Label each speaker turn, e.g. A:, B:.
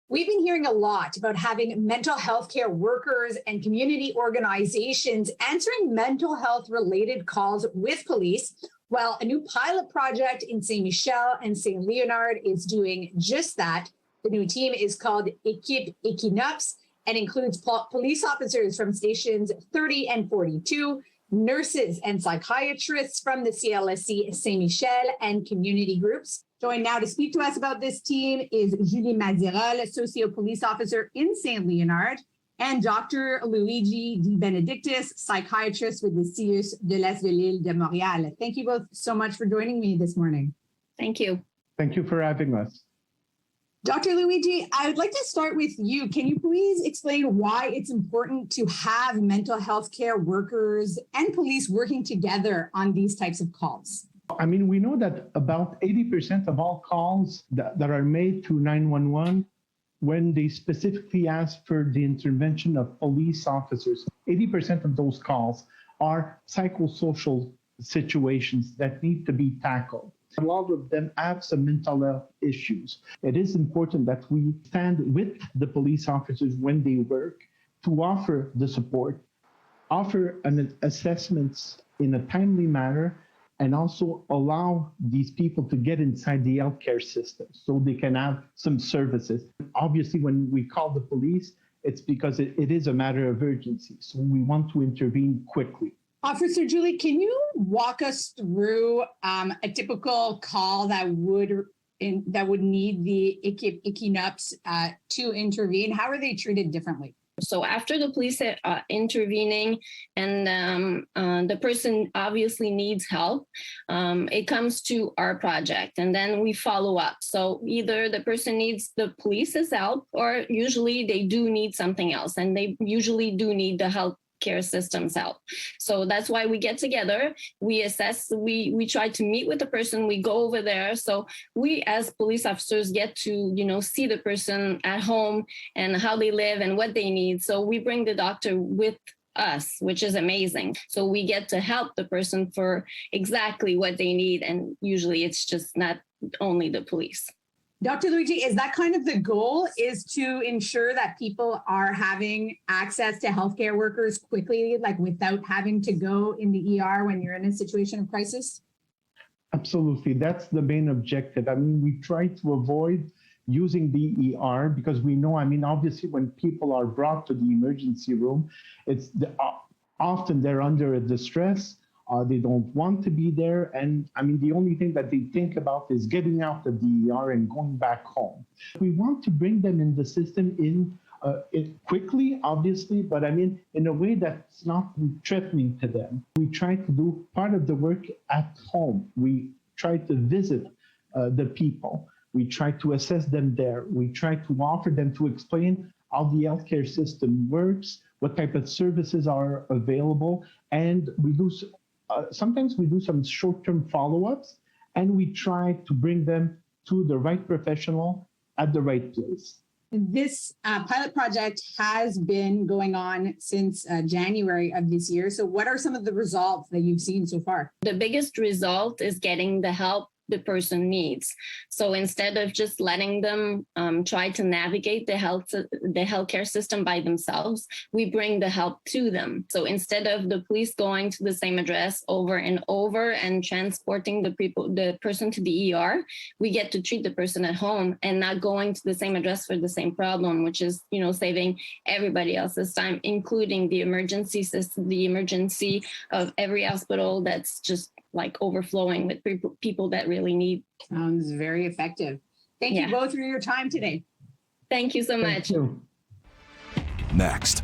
A: We've been hearing a lot about having mental health care workers and community organizations answering mental health related calls with police. Well, a new pilot project in Saint Michel and Saint Leonard is doing just that. The new team is called Équipe Equinox and includes police officers from stations 30 and 42, nurses and psychiatrists from the CLSC Saint Michel and community groups. Joined now to speak to us about this team is Julie Mazerolle, socio-police officer in Saint Leonard, and Dr. Luigi Di Benedictis, psychiatrist with the CIUS de l'Est de l'Île de Montréal. Thank you both so much for joining me this morning.
B: Thank you.
C: Thank you for having us.
A: Dr. Luigi, I would like to start with you. Can you please explain why it's important to have mental health care workers and police working together on these types of calls?
C: I mean, we know that about 80% of all calls that are made to 911, when they specifically ask for the intervention of police officers, 80% of those calls are psychosocial situations that need to be tackled. A lot of them have some mental health issues. It is important that we stand with the police officers when they work to offer the support, offer an assessments in a timely manner, and also allow these people to get inside the healthcare system so they can have some services. Obviously, when we call the police, it's because it is a matter of urgency. So we want to intervene quickly.
A: Officer Julie, can you walk us through a typical call that would need the Équipe Equinox to intervene? How are they treated differently?
B: So after the police are intervening and the person obviously needs help, it comes to our project and then we follow up. So either the person needs the police's help or usually they do need something else and they usually do need the health care system's help. So that's why we get together, we assess, we try to meet with the person, we go over there. So we as police officers get to, see the person at home and how they live and what they need. So we bring the doctor with us, which is amazing. So we get to help the person for exactly what they need. And usually it's just not only the police.
A: Dr. Luigi, is that kind of the goal, is to ensure that people are having access to healthcare workers quickly, like without having to go in the ER when you're in a situation of crisis?
C: Absolutely. That's the main objective. I mean, we try to avoid using the ER because we know, obviously when people are brought to the emergency room, often they're under a distress. They don't want to be there. And the only thing that they think about is getting out of the ER and going back home. We want to bring them in the system in quickly, obviously, but in a way that's not threatening to them. We try to do part of the work at home. We try to visit the people. We try to assess them there. We try to offer them to explain how the healthcare system works, what type of services are available, and we do. Sometimes we do some short-term follow-ups, and we try to bring them to the right professional at the right place.
A: This pilot project has been going on since January of this year. So what are some of the results that you've seen so far?
B: The biggest result is getting the help the person needs. So instead of just letting them try to navigate the healthcare system by themselves, we bring the help to them. So instead of the police going to the same address over and over and transporting the person to the ER, we get to treat the person at home and not going to the same address for the same problem, which is, saving everybody else's time, including the emergency system, the emergency of every hospital that's just like overflowing with people that really need.
A: Sounds very effective. Thank you both for your time today.
B: Thank you so much.
C: Thank you.
D: Next